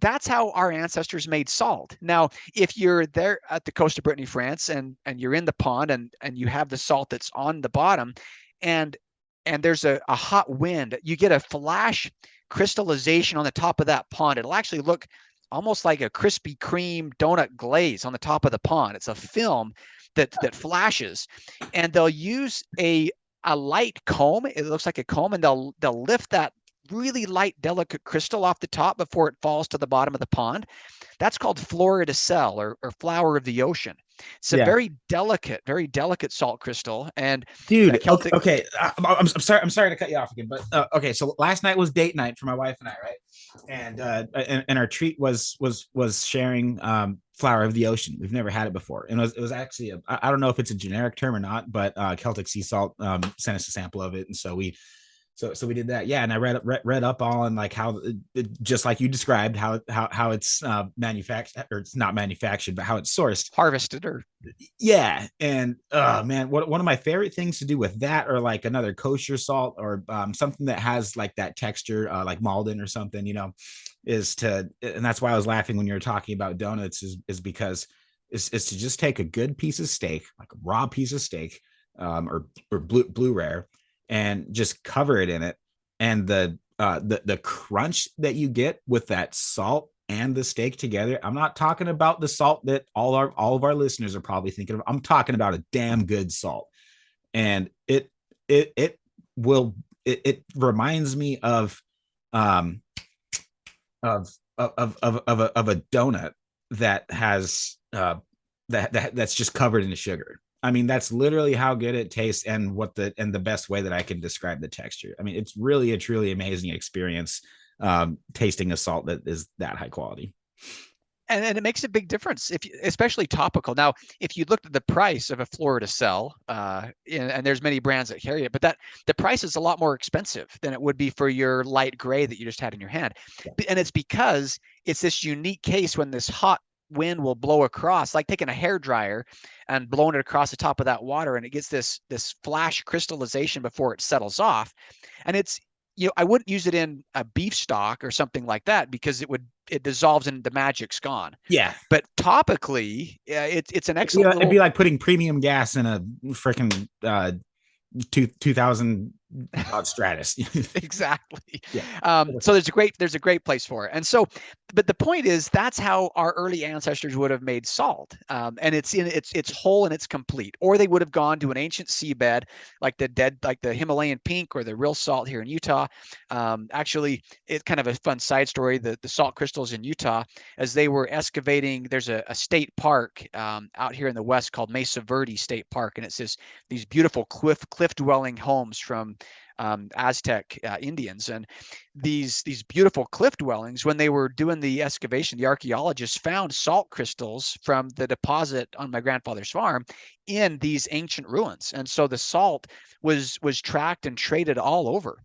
that's how our ancestors made salt. Now, if you're there at the coast of Brittany, France, and you're in the pond and you have the salt that's on the bottom, and there's a hot wind, you get a flash crystallization on the top of that pond. It'll actually look almost like a Krispy Kreme donut glaze on the top of the pond. It's a film that flashes, and they'll use a light comb. It looks like a comb, and they'll lift that really light, delicate crystal off the top before it falls to the bottom of the pond. That's called fleur de sel, or flower of the ocean. It's a very delicate salt crystal. And dude, okay, I'm sorry to cut you off again, but okay. So last night was date night for my wife and I, right? And our treat was sharing flower of the ocean. We've never had it before, and it was actually I don't know if it's a generic term or not, but Celtic Sea Salt sent us a sample of it, and so we did that. Yeah. And I read up on like how just like you described how it's manufactured, or it's not manufactured, but how it's sourced, harvested, or yeah. And man, one of my favorite things to do with that, or like another kosher salt, or something that has like that texture, like Malden or something, is to, and that's why I was laughing when you were talking about donuts, is because is to just take a good piece of steak, like a raw piece of steak, or blue rare, and just cover it in it, and the crunch that you get with that salt and the steak together. I'm not talking about the salt that all of our listeners are probably thinking of. I'm talking about a damn good salt, and it reminds me of a donut that has that's just covered in sugar. I mean, that's literally how good it tastes, and the best way that I can describe the texture. I mean, it's really a truly amazing experience tasting a salt that is that high quality. And it makes a big difference, especially topical. Now, if you looked at the price of a fleur de sel, and there's many brands that carry it, but the price is a lot more expensive than it would be for your light gray that you just had in your hand. Yeah. And it's because it's this unique case when this hot wind will blow across, like taking a hair dryer and blowing it across the top of that water, and it gets this flash crystallization before it settles off. And it's, I wouldn't use it in a beef stock or something like that, because it dissolves and the magic's gone. Yeah. But topically, it's an excellent. It'd be like putting premium gas in a freaking 2000 Stratus. Exactly. Yeah. So there's a great place for it. And so, but the point is, that's how our early ancestors would have made salt. And it's whole and it's complete. Or they would have gone to an ancient seabed, like the Himalayan pink or the real salt here in Utah. Actually, it's kind of a fun side story. The salt crystals in Utah, as they were excavating, there's a state park out here in the west called Mesa Verde State Park, and it's these beautiful cliff dwelling homes from Aztec Indians. And these beautiful cliff dwellings, when they were doing the excavation, the archaeologists found salt crystals from the deposit on my grandfather's farm in these ancient ruins. And so the salt was tracked and traded all over.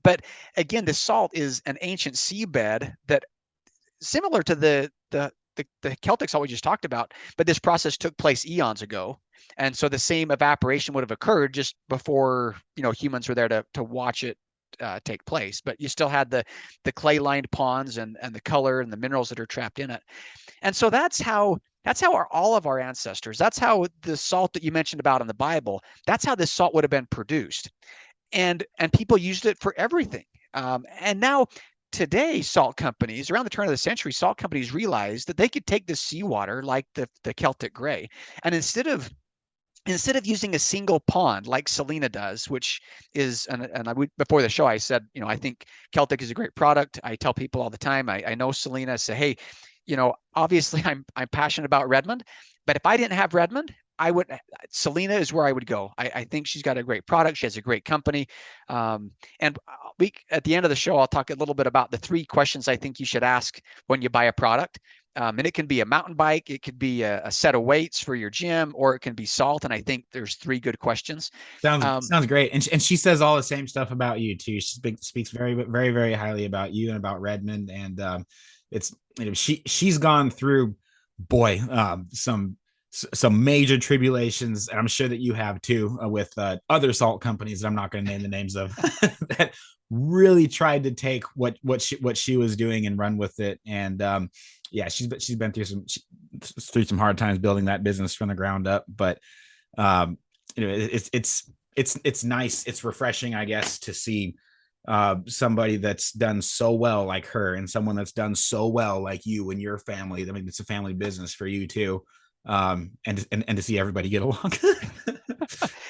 But again, the salt is an ancient seabed that, similar to the Celtic salt we just talked about, but this process took place eons ago. And so the same evaporation would have occurred just before, humans were there to watch it take place. But you still had the clay-lined ponds and the color and the minerals that are trapped in it. And so that's how all of our ancestors, that's how the salt that you mentioned about in the Bible, that's how this salt would have been produced. And people used it for everything. And now, today, salt companies, around the turn of the century, salt companies realized that they could take this seawater, like the Celtic gray, and instead of using a single pond like Selena does, which is, before the show I said, I think Celtic is a great product. I tell people all the time, I know Selena, I say, hey, obviously I'm passionate about Redmond, but if I didn't have Redmond, Selena is where I would go. I think she's got a great product. She has a great company. And at the end of the show, I'll talk a little bit about the 3 questions I think you should ask when you buy a product. And it can be a mountain bike, it could be a set of weights for your gym, or it can be salt. And I think there's 3 good questions. Sounds great. And she says all the same stuff about you too. She speaks very, very, very highly about you and about Redmond. And it's, she's gone through, some major tribulations, and I'm sure that you have too, with other salt companies that I'm not going to name the names of that really tried to take what she was doing and run with it. And she's been through some hard times building that business from the ground up. But it's nice, it's refreshing, I guess, to see somebody that's done so well like her, and someone that's done so well like you and your family. I mean, it's a family business for you too. And to see everybody get along,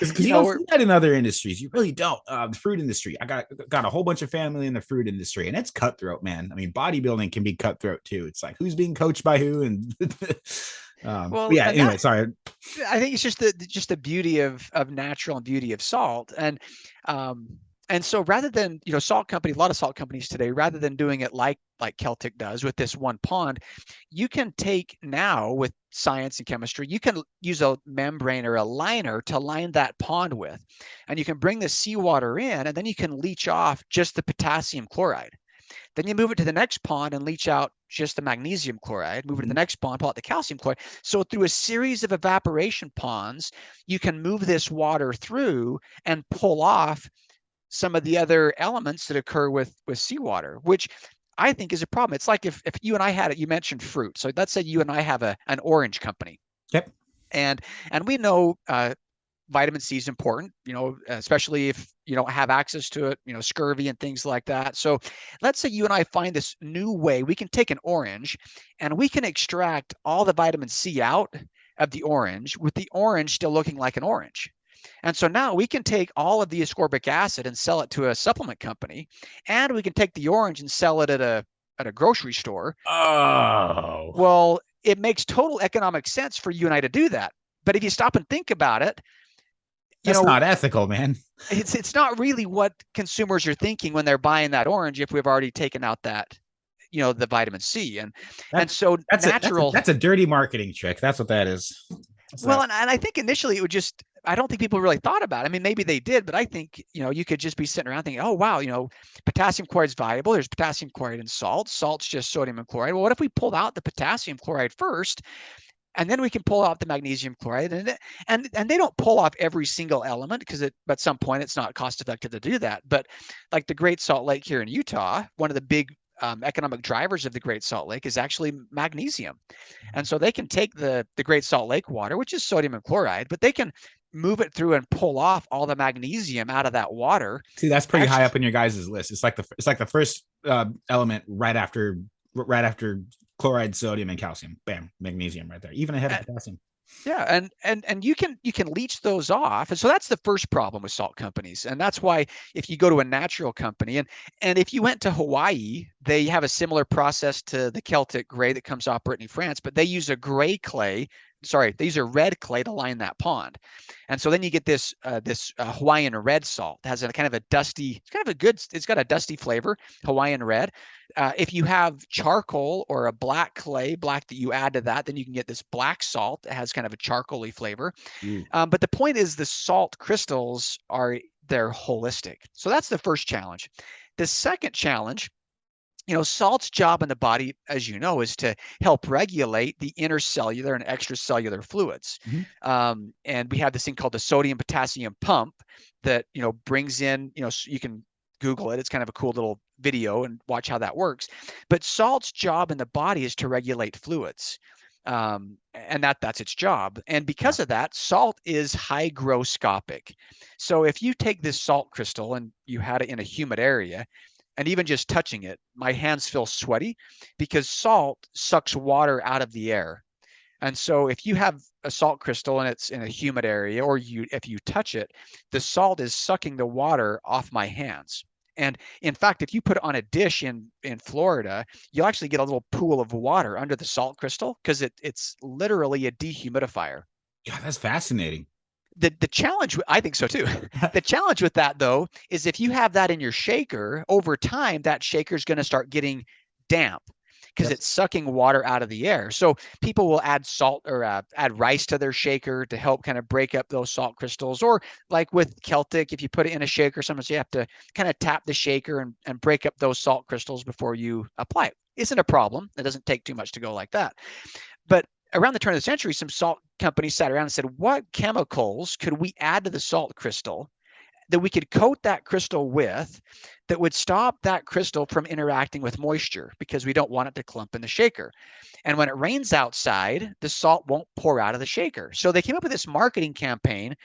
because you don't see that in other industries. You really don't. The fruit industry, I got a whole bunch of family in the fruit industry, and it's cutthroat, man. I mean, bodybuilding can be cutthroat too. It's like, who's being coached by who, and anyway, sorry. I think it's just the beauty of natural and beauty of salt. And so rather than, a lot of salt companies today, rather than doing it like Celtic does with this one pond, you can take, now with science and chemistry, you can use a membrane or a liner to line that pond with, and you can bring the seawater in, and then you can leach off just the potassium chloride. Then you move it to the next pond and leach out just the magnesium chloride, move it to the next pond, pull out the calcium chloride. So through a series of evaporation ponds, you can move this water through and pull off some of the other elements that occur with seawater, which I think is a problem. It's like if you and I had it, you mentioned fruit. So let's say you and I have an orange company. Yep. And we know vitamin C is important, especially if you don't have access to it, scurvy and things like that. So let's say you and I find this new way. We can take an orange and we can extract all the vitamin C out of the orange, with the orange still looking like an orange. And so now we can take all of the ascorbic acid and sell it to a supplement company, and we can take the orange and sell it at a grocery store. Oh, well, it makes total economic sense for you and I to do that. But if you stop and think about it, that's not ethical, man. It's not really what consumers are thinking when they're buying that orange, if we've already taken out that, the vitamin C. And so that's a dirty marketing trick. That's what that is. And I think initially it would just, I don't think people really thought about it. I mean, maybe they did, but I think, you could just be sitting around thinking, oh, wow, potassium chloride is valuable. There's potassium chloride in salt. Salt's just sodium and chloride. Well, what if we pulled out the potassium chloride first, and then we can pull out the magnesium chloride? And they don't pull off every single element, because at some point it's not cost effective to do that. But like the Great Salt Lake here in Utah, one of the big economic drivers of the Great Salt Lake is actually magnesium. And so they can take the Great Salt Lake water, which is sodium and chloride, but they can move it through and pull off all the magnesium out of that water. See, that's pretty high up in your guys' list. It's like the first element right after chloride, sodium, and calcium. Bam, magnesium right there, even ahead of potassium. Yeah, and you can leach those off. And so that's the first problem with salt companies. And that's why if you go to a natural company, and if you went to Hawaii, they have a similar process to the Celtic gray that comes off Brittany, France, but they use a gray clay. Sorry, they use a red clay to line that pond. And so then you get this Hawaiian red salt. It has a kind of a dusty, it's got a dusty flavor, Hawaiian red. If you have charcoal or a black clay, black, that you add to that, then you can get this black salt that has kind of a charcoaly flavor. But the point is, the salt crystals they're holistic. So that's the first challenge. The second challenge, salt's job in the body, as you know, is to help regulate the intercellular and extracellular fluids. And we have this thing called the sodium-potassium pump that, brings in, you can Google it. It's kind of a cool little video and watch how that works. But salt's job in the body is to regulate fluids. And that's its job. And because of that, salt is hygroscopic. So if you take this salt crystal and you had it in a humid area, and even just touching it, my hands feel sweaty, because salt sucks water out of the air. And so if you have a salt crystal and it's in a humid area, or if you touch it, the salt is sucking the water off my hands. And in fact, if you put it on a dish in Florida, you'll actually get a little pool of water under the salt crystal, because it's literally a dehumidifier. Yeah, that's fascinating. The challenge, I think so too. The challenge with that, though, is if you have that in your shaker, over time, that shaker is going to start getting damp, because it's sucking water out of the air. So people will add salt or add rice to their shaker to help kind of break up those salt crystals. Or like with Celtic, if you put it in a shaker, sometimes you have to kind of tap the shaker and break up those salt crystals before you apply it. Isn't a problem. It doesn't take too much to go like that. But around the turn of the century, some salt companies sat around and said, what chemicals could we add to the salt crystal that we could coat that crystal with that would stop that crystal from interacting with moisture, because we don't want it to clump in the shaker. And when it rains outside, the salt won't pour out of the shaker. So they came up with this marketing campaign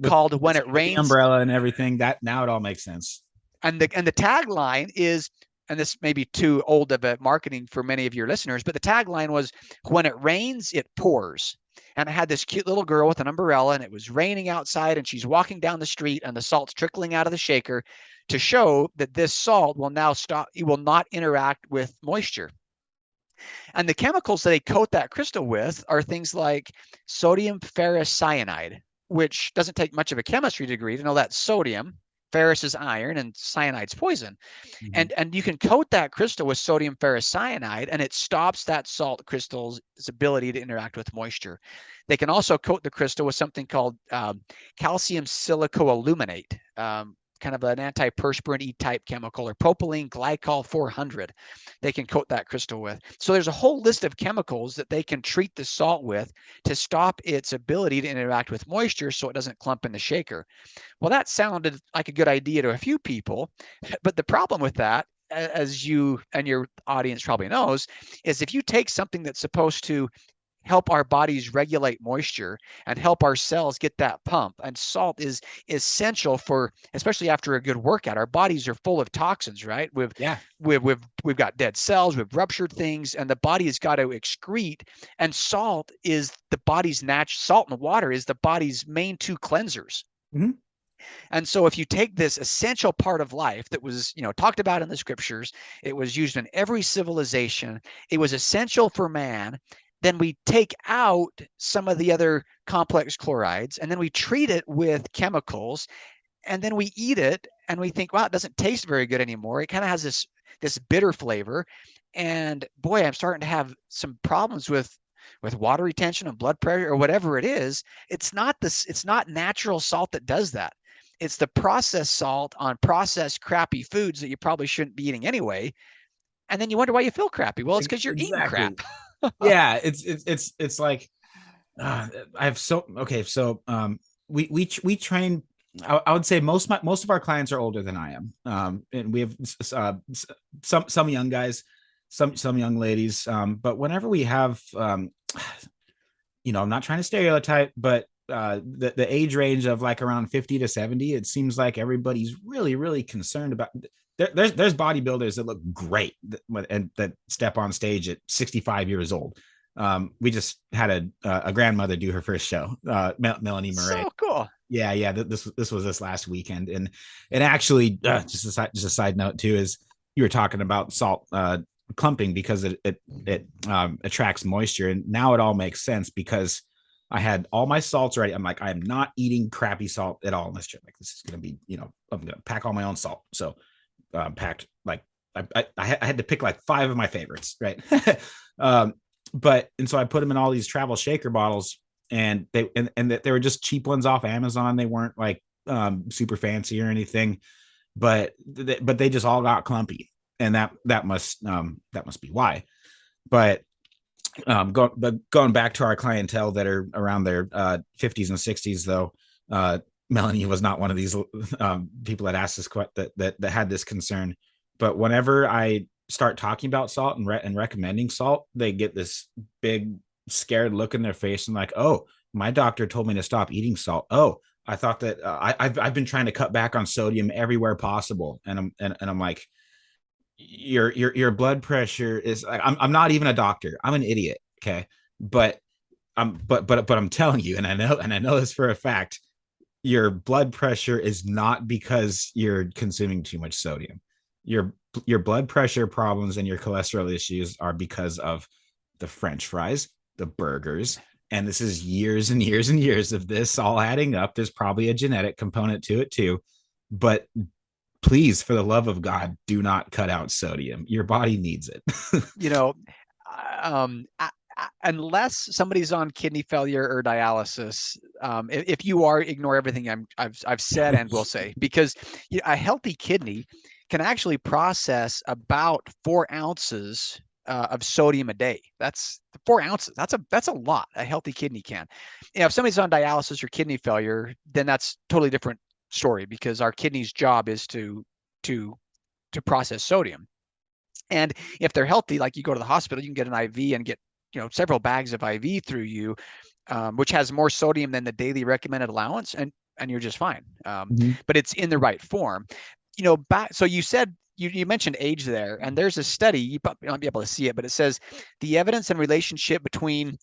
called "When It Rains." Umbrella and everything. That now it all makes sense. And the tagline is, and this may be too old of a marketing for many of your listeners, but the tagline was, "When it rains, it pours." And I had this cute little girl with an umbrella, and it was raining outside, and she's walking down the street, and the salt's trickling out of the shaker to show that this salt will now stop. It will not interact with moisture. And the chemicals that they coat that crystal with are things like sodium ferrous cyanide, which doesn't take much of a chemistry degree to know that sodium, ferrous is iron, and cyanide's poison. And you can coat that crystal with sodium ferrous cyanide, and it stops that salt crystal's ability to interact with moisture. They can also coat the crystal with something called calcium silicoaluminate, kind of an antiperspirant type chemical, or propylene glycol 400. They can coat that crystal with. So there's a whole list of chemicals that they can treat the salt with to stop its ability to interact with moisture, so it doesn't clump in the shaker. Well, that sounded like a good idea to a few people, but the problem with that, as you and your audience probably knows, is if you take something that's supposed to help our bodies regulate moisture and help our cells get that pump, and salt is essential for, especially after a good workout. Our bodies are full of toxins, right? We've got dead cells, we've ruptured things, and the body has got to excrete. And salt is the body's salt and water is the body's main two cleansers. And so if you take this essential part of life that was, talked about in the scriptures, it was used in every civilization, it was essential for man, then we take out some of the other complex chlorides, and then we treat it with chemicals, and then we eat it, and we think, wow, it doesn't taste very good anymore. It kind of has this bitter flavor. And boy, I'm starting to have some problems with water retention and blood pressure or whatever it is. It's not natural salt that does that. It's the processed salt on processed crappy foods that you probably shouldn't be eating anyway. And then you wonder why you feel crappy. Well, it's because you're eating crap. Yeah, it's like I have we train. I would say most of our clients are older than I am, and we have some young guys, some young ladies. But whenever we have, I'm not trying to stereotype, but the age range of like around 50 to 70, it seems like everybody's really, really concerned about. There's bodybuilders that look great and that step on stage at 65 years old. We just had a grandmother do her first show, Melanie Murray. So cool. Yeah. This was this last weekend, and actually, just a side note too, is you were talking about salt clumping because it attracts moisture, and now it all makes sense because I had all my salts ready. I'm like, I am not eating crappy salt at all in this trip. Like, this is gonna be, I'm gonna pack all my own salt. So packed like I had to pick like 5 of my favorites, right? And so I put them in all these travel shaker bottles, and they were just cheap ones off Amazon. They weren't like super fancy or anything, but they just all got clumpy, and that must be why. But going back to our clientele that are around their 50s and 60s, though, Melanie was not one of these people that asked this that had this concern. But whenever I start talking about salt and recommending salt, they get this big scared look in their face and like, oh, my doctor told me to stop eating salt. Oh, I thought that I've been trying to cut back on sodium everywhere possible, and I'm like, your blood pressure is like, I'm not even a doctor. I'm an idiot. Okay. But I'm telling you, and I know this for a fact, your blood pressure is not because you're consuming too much sodium. Your blood pressure problems and your cholesterol issues are because of the French fries, the burgers, and this is years and years and years of this all adding up. There's probably a genetic component to it too, but please, for the love of God, do not cut out sodium. Your body needs it. Unless somebody's on kidney failure or dialysis, if you are, ignore everything I've said and will say, because a healthy kidney can actually process about 4 ounces of sodium a day. That's 4 ounces. That's a lot. A healthy kidney can. If somebody's on dialysis or kidney failure, then that's totally different story, because our kidney's job is to process sodium. And if they're healthy, like you go to the hospital, you can get an IV and get several bags of IV through you, which has more sodium than the daily recommended allowance, and you're just fine. But it's in the right form. So you said you mentioned age there, and there's a study, you probably won't be able to see it, but it says the evidence and relationship between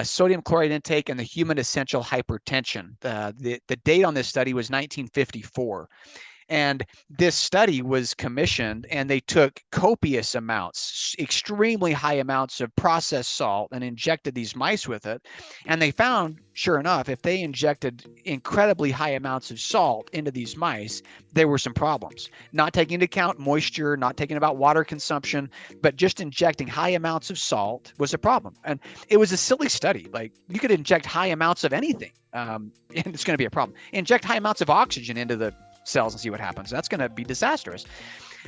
sodium chloride intake and the human essential hypertension. The date on this study was 1954. And this study was commissioned, and they took copious amounts, extremely high amounts of processed salt, and injected these mice with it. And they found, sure enough, if they injected incredibly high amounts of salt into these mice, there were some problems. Not taking into account moisture, not taking about water consumption, but just injecting high amounts of salt was a problem. And it was a silly study. Like, you could inject high amounts of anything, and it's going to be a problem. Inject high amounts of oxygen into the cells and see what happens. That's going to be disastrous.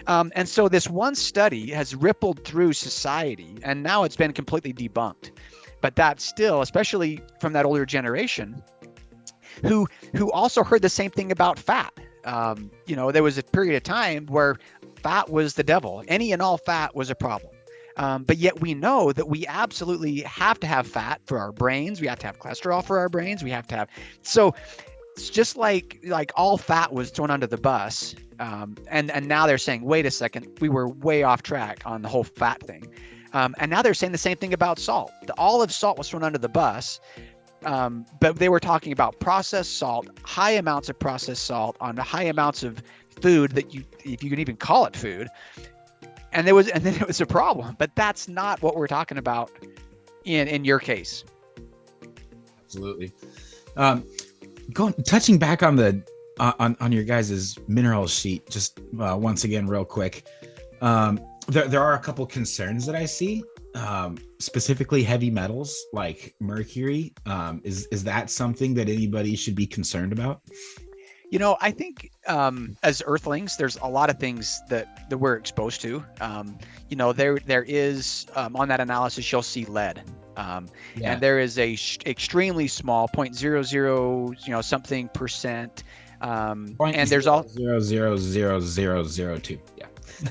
And so this one study has rippled through society, and now it's been completely debunked. But that still, especially from that older generation, who also heard the same thing about fat. There was a period of time where fat was the devil. Any and all fat was a problem. But yet we know that we absolutely have to have fat for our brains. We have to have cholesterol for our brains. We have to have, so it's just like all fat was thrown under the bus. And now they're saying, wait a second, we were way off track on the whole fat thing. And now they're saying the same thing about salt. The olive salt was thrown under the bus. But they were talking about processed salt, high amounts of processed salt on high amounts of food that if you can even call it food. And then it was a problem, but that's not what we're talking about in your case. Absolutely. Touching back on the on your guys' mineral sheet, just once again, real quick. There are a couple concerns that I see. specifically heavy metals like mercury. Is that something that anybody should be concerned about? I think as Earthlings, there's a lot of things that we're exposed to. There is on that analysis you'll see lead, and there is a extremely small 0.00 something percent, and there's all 0.000002. Yeah.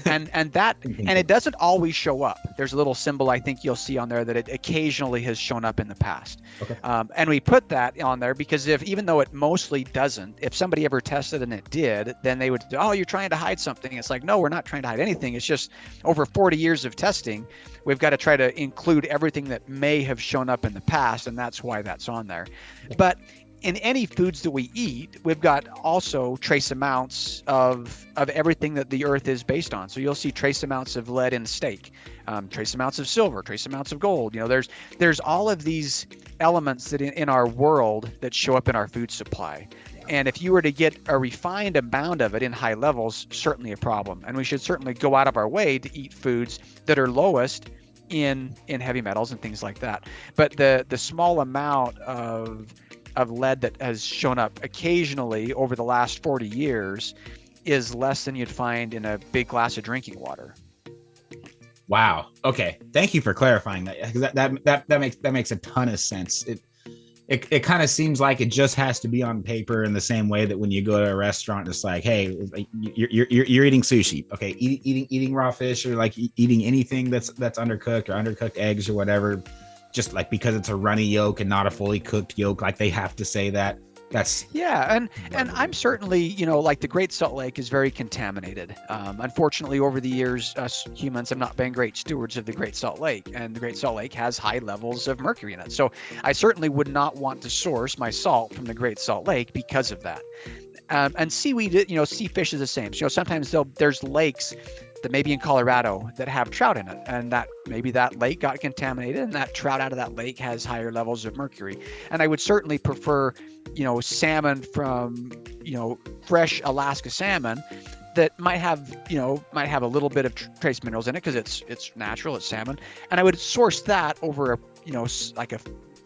and it doesn't always show up. There's a little symbol I think you'll see on there that it occasionally has shown up in the past. Okay. And we put that on there because even though it mostly doesn't, if somebody ever tested and it did, then they would, oh, you're trying to hide something. It's like, no, we're not trying to hide anything. It's just over 40 years of testing, we've got to try to include everything that may have shown up in the past, and that's why that's on there. But in any foods that we eat, we've got also trace amounts of everything that the earth is based on. So you'll see trace amounts of lead in steak, trace amounts of silver, trace amounts of gold. There's all of these elements that in our world that show up in our food supply. And if you were to get a refined amount of it in high levels, certainly a problem. And we should certainly go out of our way to eat foods that are lowest in heavy metals and things like that. But the small amount of lead that has shown up occasionally over the last 40 years is less than you'd find in a big glass of drinking water. Wow. Okay. Thank you for clarifying that. That makes a ton of sense. It kind of seems like it just has to be on paper in the same way that when you go to a restaurant, it's like, hey, you're eating sushi. Okay. Eating raw fish, or like eating anything that's undercooked or undercooked eggs or whatever. Just like because it's a runny yolk and not a fully cooked yolk, like they have to say that. That's and I'm certainly, like the Great Salt Lake is very contaminated. Unfortunately, over the years, us humans have not been great stewards of the Great Salt Lake, and the Great Salt Lake has high levels of mercury in it. So I certainly would not want to source my salt from the Great Salt Lake because of that. And seaweed, sea fish is the same. So sometimes there's lakes that maybe in Colorado that have trout in it, and that maybe that lake got contaminated, and that trout out of that lake has higher levels of mercury. And I would certainly prefer, salmon from, fresh Alaska salmon that might have a little bit of trace minerals in it because it's natural, it's salmon, and I would source that over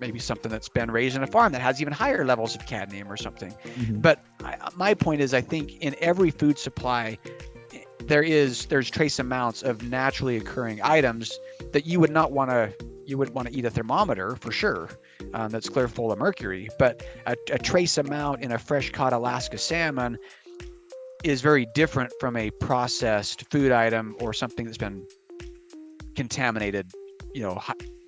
maybe something that's been raised in a farm that has even higher levels of cadmium or something. Mm-hmm. But my point is, I think in every food supply, there's trace amounts of naturally occurring items that you would want to eat a thermometer for sure, that's clear full of mercury, but a trace amount in a fresh caught Alaska salmon is very different from a processed food item or something that's been contaminated,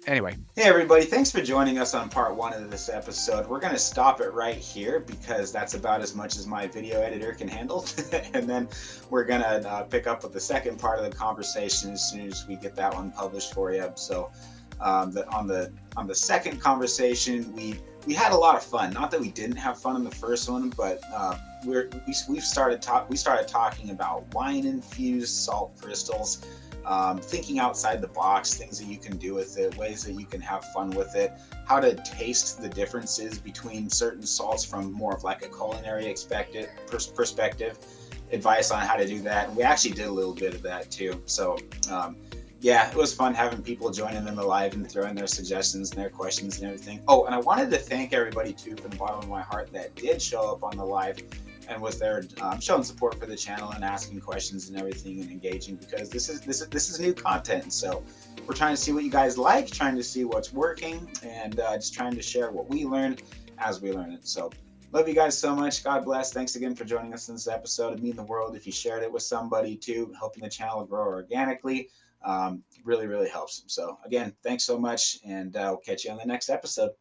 Anyway. Hey everybody, thanks for joining us on part 1 of this episode. We're going to stop it right here because that's about as much as my video editor can handle. And then we're going to pick up with the second part of the conversation as soon as we get that one published for you. So on the second conversation, we had a lot of fun. Not that we didn't have fun in the first one, but we started talking about wine-infused salt crystals. Thinking outside the box, things that you can do with it, ways that you can have fun with it, how to taste the differences between certain salts from more of like a culinary perspective, advice on how to do that. And we actually did a little bit of that too. So it was fun having people joining in the live and throwing their suggestions and their questions and everything. Oh, and I wanted to thank everybody too from the bottom of my heart that did show up on the live and was there showing support for the channel and asking questions and everything and engaging, because this is new content. So we're trying to see what you guys like, trying to see what's working, and just trying to share what we learn as we learn it. So love you guys so much. God bless. Thanks again for joining us in this episode. It'd mean the world if you shared it with somebody too, helping the channel grow organically. Really, really helps. So again, thanks so much, and we'll catch you on the next episode.